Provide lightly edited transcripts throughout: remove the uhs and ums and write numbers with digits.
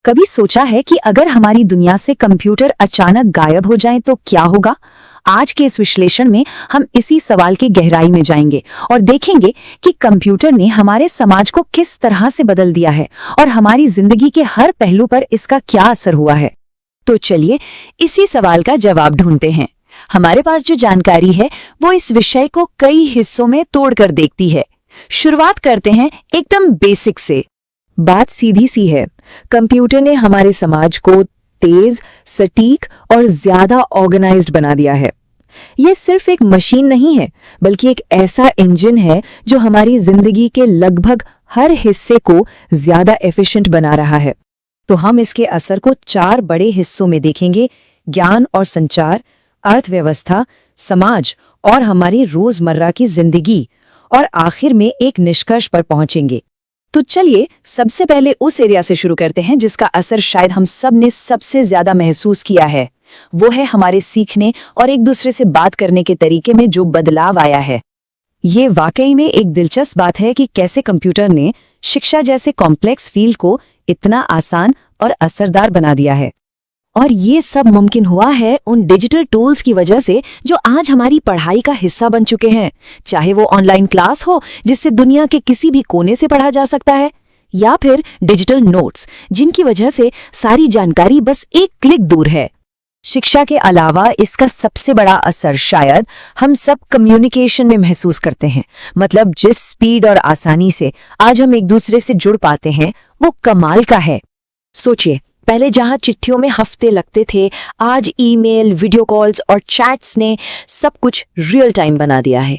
कभी सोचा है कि अगर हमारी दुनिया से कंप्यूटर अचानक गायब हो जाएं तो क्या होगा? आज के इस विश्लेषण में हम इसी सवाल की गहराई में जाएंगे और देखेंगे कि कंप्यूटर ने हमारे समाज को किस तरह से बदल दिया है और हमारी जिंदगी के हर पहलू पर इसका क्या असर हुआ है। तो चलिए इसी सवाल का जवाब ढूंढते हैं। हमारे पास जो जानकारी है वो इस विषय को कई हिस्सों में तोड़कर देखती है। शुरुआत करते हैं एकदम बेसिक से। बात सीधी सी है, कंप्यूटर ने हमारे समाज को तेज, सटीक और ज्यादा ऑर्गेनाइज्ड बना दिया है। यह सिर्फ एक मशीन नहीं है, बल्कि एक ऐसा इंजन है जो हमारी जिंदगी के लगभग हर हिस्से को ज्यादा एफिशिएंट बना रहा है। तो हम इसके असर को 4 बड़े हिस्सों में देखेंगे: ज्ञान और संचार, अर्थव्यवस्था, समाज और हमारी रोजमर्रा की जिंदगी, और आखिर में एक निष्कर्ष पर पहुंचेंगे। तो चलिए सबसे पहले उस एरिया से शुरू करते हैं जिसका असर शायद हम सब ने सबसे ज्यादा महसूस किया है। वो है हमारे सीखने और एक दूसरे से बात करने के तरीके में जो बदलाव आया है। ये वाकई में एक दिलचस्प बात है कि कैसे कंप्यूटर ने शिक्षा जैसे कॉम्प्लेक्स फील्ड को इतना आसान और असरदार बना दिया है। और ये सब मुमकिन हुआ है उन डिजिटल टूल्स की वजह से जो आज हमारी पढ़ाई का हिस्सा बन चुके हैं। चाहे वो ऑनलाइन क्लास हो जिससे दुनिया के किसी भी कोने से पढ़ा जा सकता है, या फिर डिजिटल नोट्स जिनकी वजह से सारी जानकारी बस एक क्लिक दूर है। शिक्षा के अलावा इसका सबसे बड़ा असर शायद हम सब कम्युनिकेशन में महसूस करते हैं। मतलब जिस स्पीड और आसानी से आज हम एक दूसरे से जुड़ पाते हैं वो कमाल का है। सोचिए, पहले जहां चिट्ठियों में हफ्ते लगते थे, आज ईमेल, वीडियो कॉल्स और चैट्स ने सब कुछ रियल टाइम बना दिया है।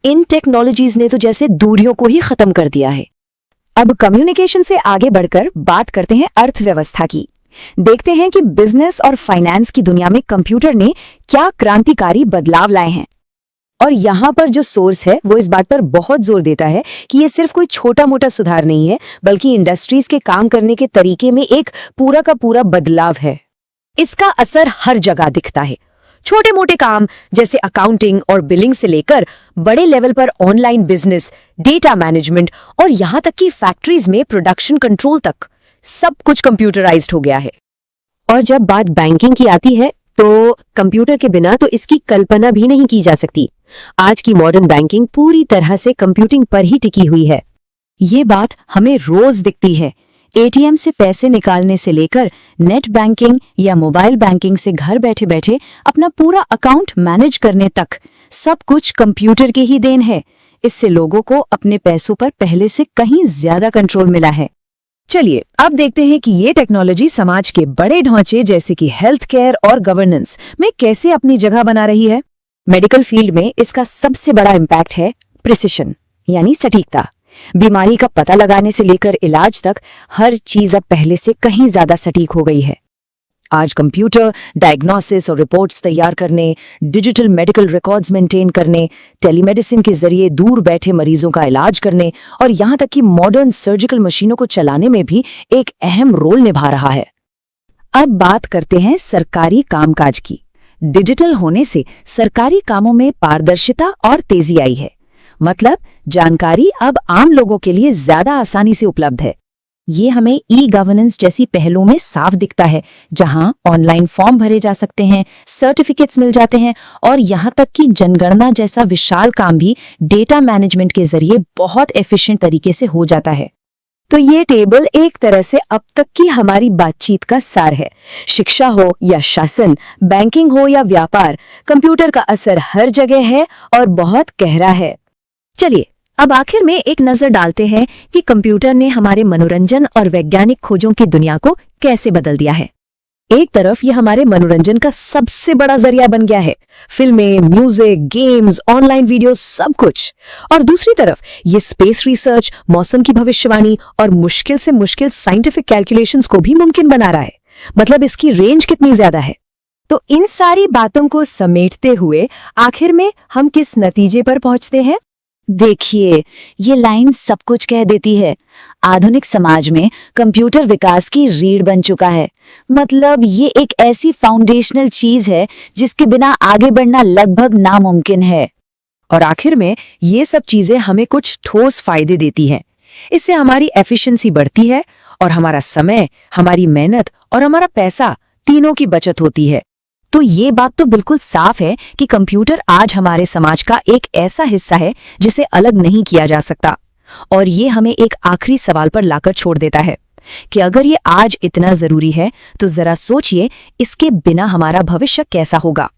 इन टेक्नोलॉजीज ने तो जैसे दूरियों को ही खत्म कर दिया है। अब कम्युनिकेशन से आगे बढ़कर बात करते हैं अर्थव्यवस्था की। देखते हैं कि बिजनेस और फाइनेंस की दुनिया में कंप्यूटर ने क्या क्रांतिकारी बदलाव लाए हैं। और यहाँ पर जो सोर्स है वो इस बात पर बहुत जोर देता है कि ये सिर्फ कोई छोटा मोटा सुधार नहीं है, बल्कि इंडस्ट्रीज के काम करने के तरीके में एक पूरा का पूरा बदलाव है। इसका असर हर जगह दिखता है। छोटे मोटे काम जैसे अकाउंटिंग और बिलिंग से लेकर बड़े लेवल पर ऑनलाइन बिजनेस, डेटा मैनेजमेंट और यहाँ तक कि फैक्ट्रीज में प्रोडक्शन कंट्रोल तक सब कुछ कंप्यूटराइज्ड हो गया है। और जब बात बैंकिंग की आती है तो कंप्यूटर के बिना तो इसकी कल्पना भी नहीं की जा सकती। आज की मॉडर्न बैंकिंग पूरी तरह से कंप्यूटिंग पर ही टिकी हुई है। ये बात हमें रोज दिखती है। एटीएम से पैसे निकालने से लेकर नेट बैंकिंग या मोबाइल बैंकिंग से घर बैठे बैठे अपना पूरा अकाउंट मैनेज करने तक सब कुछ कंप्यूटर के ही देन है। इससे लोगों को अपने पैसों पर पहले से कहीं ज्यादा कंट्रोल मिला है। चलिए अब देखते हैं कि ये टेक्नोलॉजी समाज के बड़े ढांचे जैसे कि हेल्थ केयर और गवर्नेंस में कैसे अपनी जगह बना रही है। मेडिकल फील्ड में इसका सबसे बड़ा इम्पैक्ट है प्रिसिशन, यानी सटीकता। बीमारी का पता लगाने से लेकर इलाज तक हर चीज अब पहले से कहीं ज्यादा सटीक हो गई है। आज कंप्यूटर डायग्नोसिस और रिपोर्ट्स तैयार करने, डिजिटल मेडिकल रिकॉर्ड्स मेंटेन करने, टेलीमेडिसिन के जरिए दूर बैठे मरीजों का इलाज करने और यहाँ तक कि मॉडर्न सर्जिकल मशीनों को चलाने में भी एक अहम रोल निभा रहा है। अब बात करते हैं सरकारी कामकाज की। डिजिटल होने से सरकारी कामों में पारदर्शिता और तेजी आई है। मतलब जानकारी अब आम लोगों के लिए ज्यादा आसानी से उपलब्ध है। ये हमें ई गवर्नेंस जैसी पहलों में साफ दिखता है, जहां ऑनलाइन फॉर्म भरे जा सकते हैं, सर्टिफिकेट्स मिल जाते हैं और यहां तक कि जनगणना जैसा विशाल काम भी डेटा मैनेजमेंट के जरिए बहुत एफिशिएंट तरीके से हो जाता है। तो ये टेबल एक तरह से अब तक की हमारी बातचीत का सार है। शिक्षा हो या शासन, बैंकिंग हो या व्यापार, कंप्यूटर का असर हर जगह है और बहुत गहरा है। चलिए अब आखिर में एक नजर डालते हैं कि कंप्यूटर ने हमारे मनोरंजन और वैज्ञानिक खोजों की दुनिया को कैसे बदल दिया है। एक तरफ ये हमारे मनोरंजन का सबसे बड़ा जरिया बन गया है, फिल्में, म्यूजिक, गेम्स, ऑनलाइन वीडियो, सब कुछ। और दूसरी तरफ ये स्पेस रिसर्च, मौसम की भविष्यवाणी और मुश्किल से मुश्किल साइंटिफिक कैलकुलेशंस को भी मुमकिन बना रहा है। मतलब इसकी रेंज कितनी ज्यादा है। तो इन सारी बातों को समेटते हुए आखिर में हम किस नतीजे पर पहुंचते हैं? देखिए, ये लाइन सब कुछ कह देती है। आधुनिक समाज में कंप्यूटर विकास की रीढ़ बन चुका है। मतलब ये एक ऐसी फाउंडेशनल चीज है जिसके बिना आगे बढ़ना लगभग नामुमकिन है। और आखिर में ये सब चीजें हमें कुछ ठोस फायदे देती हैं। इससे हमारी एफिशिएंसी बढ़ती है और हमारा समय, हमारी मेहनत और हमारा पैसा तीनों की बचत होती है। तो ये बात तो बिल्कुल साफ है कि कंप्यूटर आज हमारे समाज का एक ऐसा हिस्सा है जिसे अलग नहीं किया जा सकता। और ये हमें एक आखिरी सवाल पर लाकर छोड़ देता है कि अगर ये आज इतना जरूरी है तो जरा सोचिए इसके बिना हमारा भविष्य कैसा होगा।